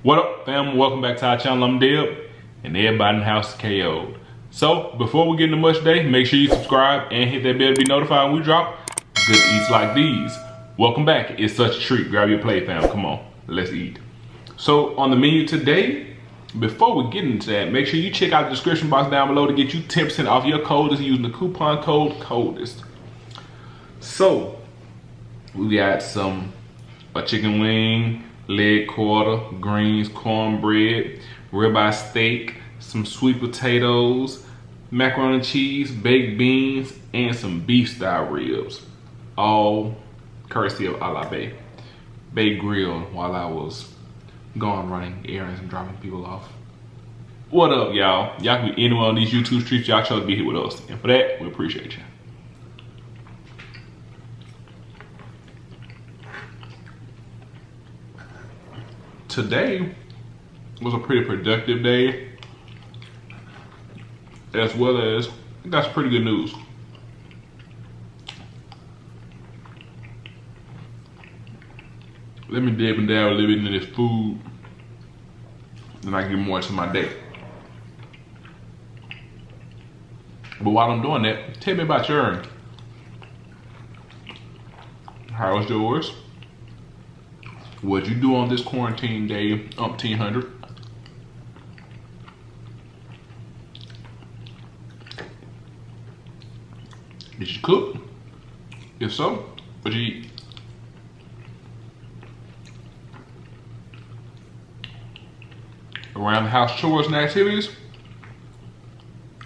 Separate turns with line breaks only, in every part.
What up, fam? Welcome back to our channel. I'm Dib, and everybody in the house is KO'd. So, before we get into much today, make sure you subscribe and hit that bell to be notified when we drop good eats like these. Welcome back. It's such a treat. Grab your plate, fam. Come on, let's eat. So, on the menu today, before we get into that, make sure you check out the description box down below to get you 10% off your coldest using the coupon code COLDEST. So, we got a chicken wing, leg quarter, greens, cornbread, ribeye steak, some sweet potatoes, macaroni and cheese, baked beans, and some beef style ribs. All courtesy of A La Bay Grill while I was gone running errands and dropping people off. What up, y'all? Y'all can be anywhere on these YouTube streets. Y'all chose to be here with us. And for that, we appreciate you. Today was a pretty productive day, as well as that's pretty good news. Let me dip down a little bit into this food, and I can get more into my day. But while I'm doing that, tell me about yours. How was yours? What'd you do on this quarantine day, 100? Did you cook? If so, what'd you eat? Around the house chores and activities?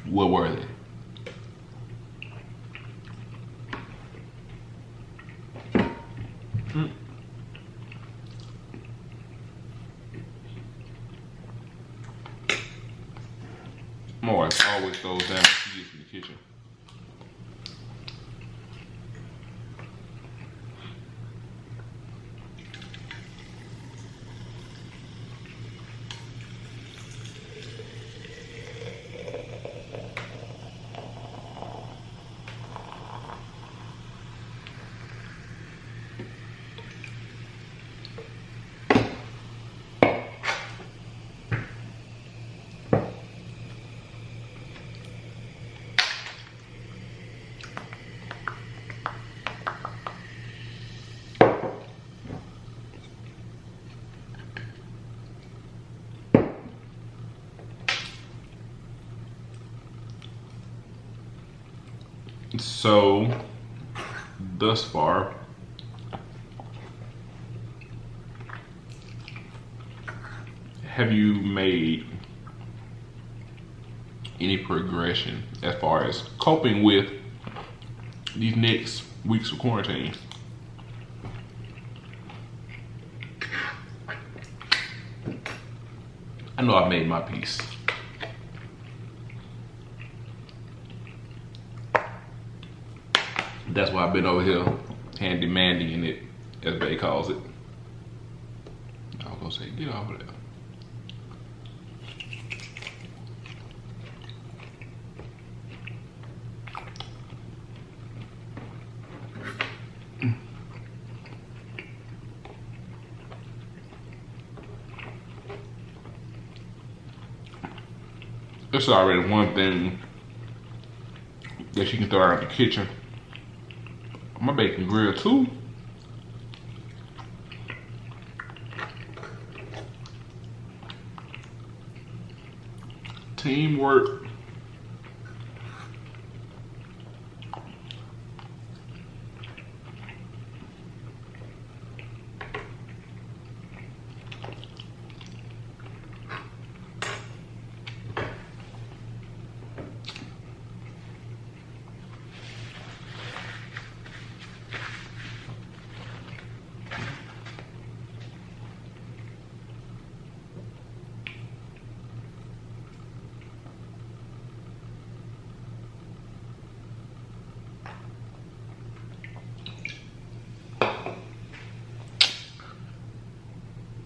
What were they? My wife always throws down the keys in the kitchen. So, thus far, have you made any progression as far as coping with these next weeks of quarantine? I know I made my piece. That's why I've been over here hand demanding it, as Bay calls it. I was gonna say, get off of there. It's already one thing that you can throw out of the kitchen. My bacon grill too. Teamwork.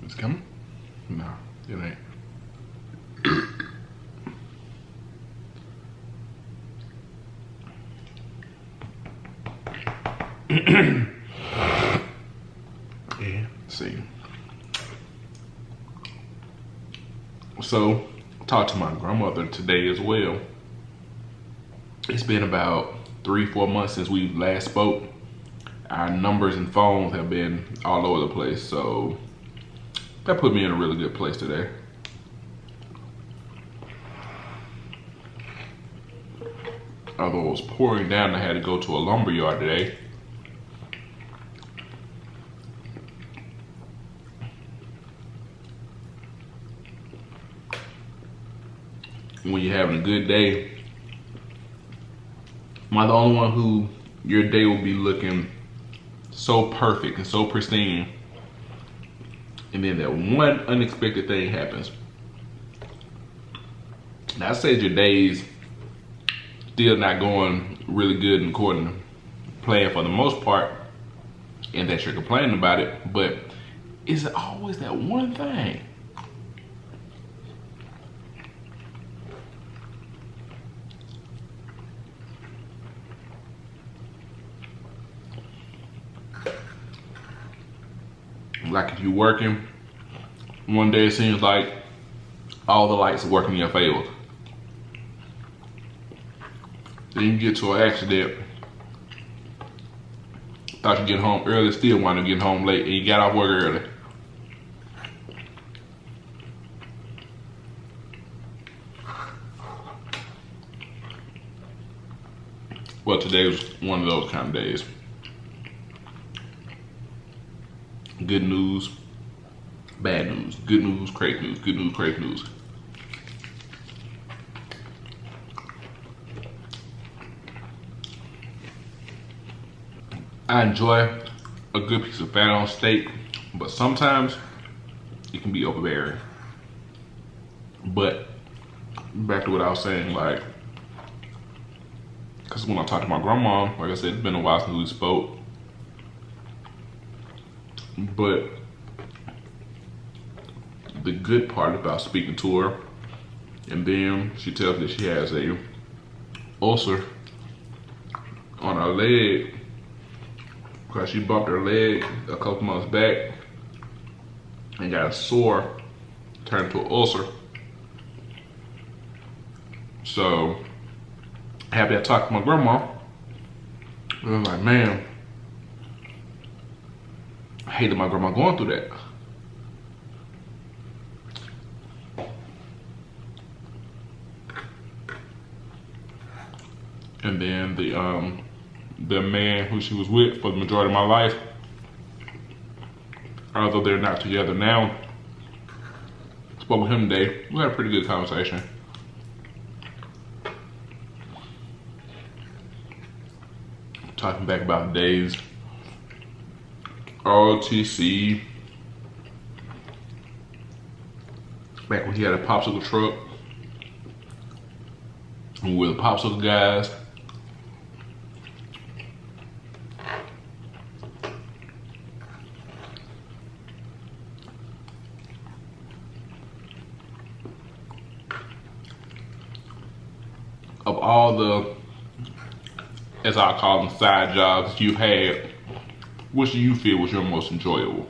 It's coming? No, it ain't. Yeah, see. So, I talked to my grandmother today as well. It's been about 3-4 months since we last spoke. Our numbers and phones have been all over the place, so that put me in a really good place today. Although it was pouring down, I had to go to a lumber yard today. When you're having a good day, am I the only one who your day will be looking so perfect and so pristine, and then that one unexpected thing happens? Now, I said your day's still not going really good and according to plan for the most part, and that you're complaining about it, but is it always that one thing? Like if you're working, one day it seems like all the lights are working in your favor. Then you get to an accident, thought you get home early, still wind up getting home late, and you got off work early. Well, today was one of those kind of days. Good news, bad news, good news, great news, good news, great news. I enjoy a good piece of fat on steak, but sometimes it can be overbearing. But back to what I was saying, like, because when I talked to my grandma, like I said, it's been a while since we spoke. But the good part about speaking to her, and then she tells me that she has a ulcer on her leg because she bumped her leg a couple months back and got a sore, turned into an ulcer. So happy I talked to my grandma. I was like, man, I hated my grandma going through that. And then the man who she was with for the majority of my life, although they're not together now, spoke with him today. We had a pretty good conversation. Talking back about days, ROTC, back when he had a popsicle truck, and we were the popsicle guys. Of all the, as I call them, side jobs you had, which do you feel was your most enjoyable?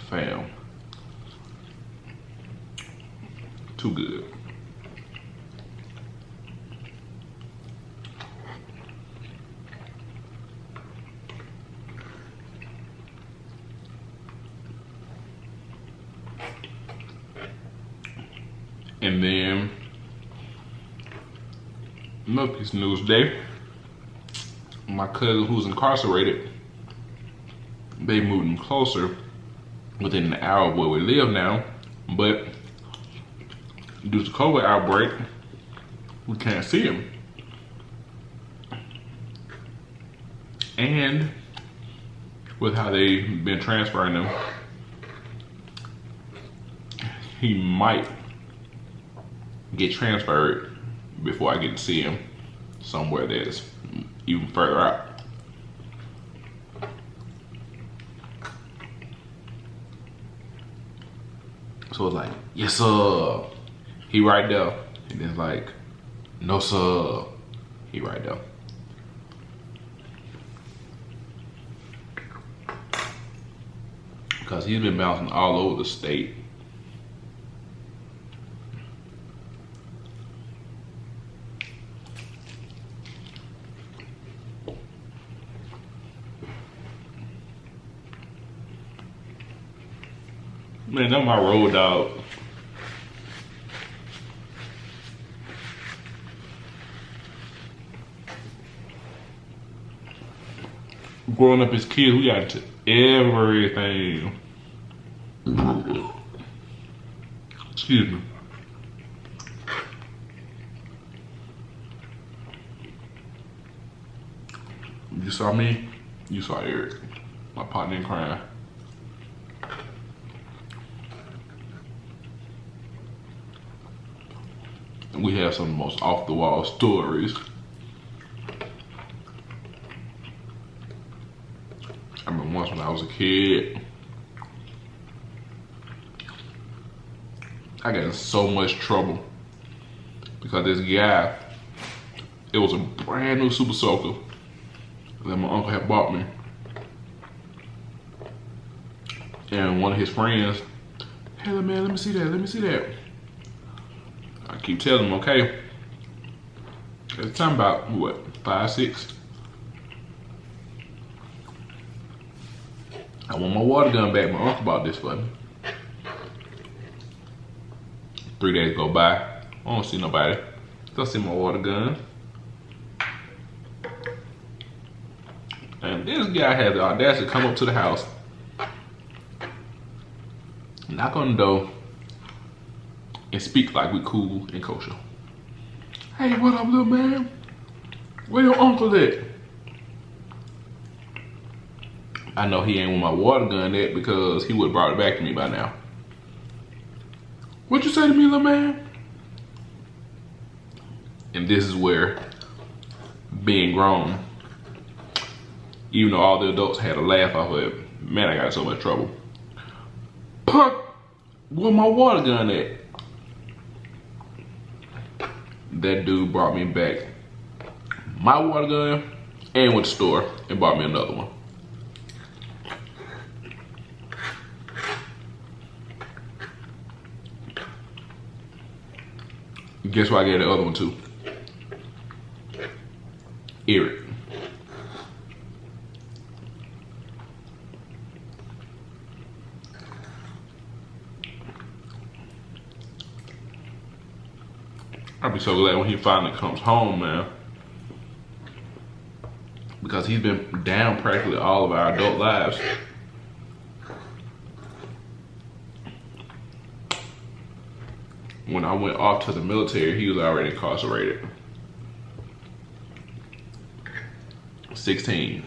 Fam. Too good. And then another piece of news today. My cousin who's incarcerated, they moved him closer within an hour of where we live now, but due to the COVID outbreak, we can't see him. And with how they've been transferring him, he might get transferred before I get to see him somewhere that's even further out. So it's like, yes sir. He right there. And then it's like, no sir. He right there. Because he's been bouncing all over the state. Man, that's my road dog. Growing up as kids, we got into everything. Excuse me. You saw me, you saw Eric, my partner in crime. We have some of the most off-the-wall stories. I remember once when I was a kid, I got in so much trouble because this guy, it was a brand new Super Soaker that my uncle had bought me. And one of his friends, hey man, let me see that, let me see that. I keep telling him, okay. At the time about, what, 5, 6? I want my water gun back. My uncle bought this for me. 3 days go by. I don't see nobody. Don't see my water gun. And this guy had the audacity to come up to the house, knock on the door, and speak like we cool and kosher. Hey, what up, little man? Where your uncle at? I know he ain't with my water gun at because he would've brought it back to me by now. What you say to me, little man? And this is where being grown, even though all the adults had a laugh off of it, man, I got in so much trouble. Puck, where my water gun at? That dude brought me back my water gun and went to the store and bought me another one. Guess what I gave the other one to? Eric. I'll be so glad when he finally comes home, man. Because he's been down practically all of our adult lives. When I went off to the military, he was already incarcerated. 16.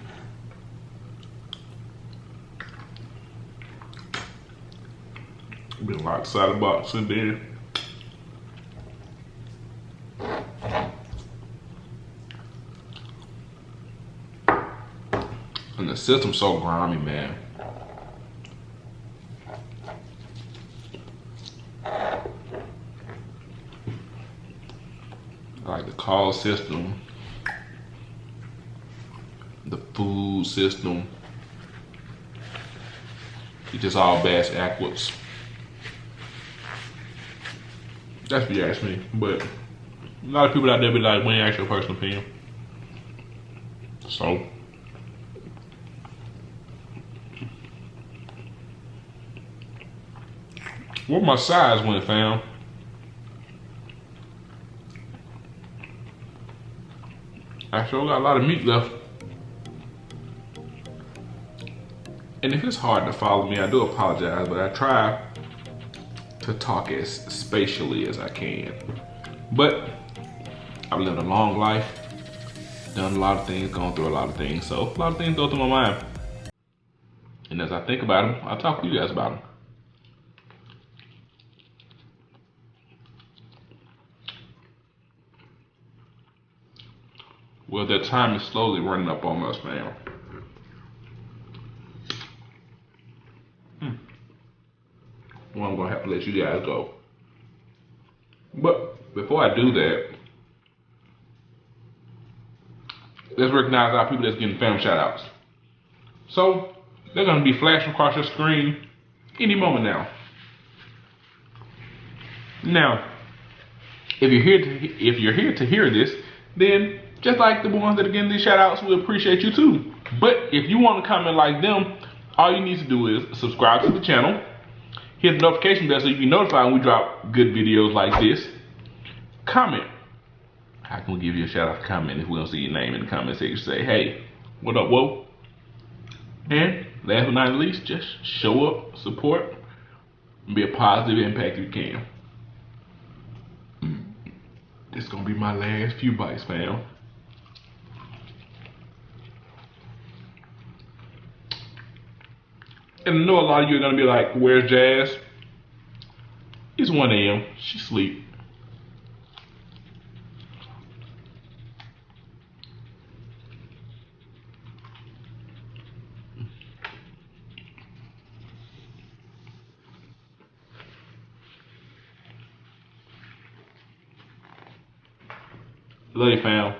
Been locked inside the box since then. And the system's so grimy, man. Like the call system, the food system, it's just all bass backwards. That's what you ask me, but a lot of people out there be like, we ain't ask your personal opinion. So, where my size went, fam? I sure got a lot of meat left. And if it's hard to follow me, I do apologize, but I try to talk as spatially as I can. But I've lived a long life, done a lot of things, gone through a lot of things, so a lot of things go through my mind. And as I think about them, I'll talk to you guys about them. Well, that time is slowly running up on us, man. Well, I'm gonna have to let you guys go. But before I do that, let's recognize our people that's getting family shout outs. So they're gonna be flashing across your screen any moment now. Now, if you're here to hear this, then just like the ones that are getting these shout outs, we appreciate you too. But if you want to comment like them, all you need to do is subscribe to the channel, hit the notification bell so you can be notified when we drop good videos like this. Comment. How can we give you a shout out comment if we don't see your name in the comment section? Say, hey, what up, whoa? And last but not least, just show up, support, and be a positive impact if you can. This is gonna be my last few bites, fam. And I know a lot of you are gonna be like, where's Jazz? It's 1 a.m. She's asleep. Love you, fam.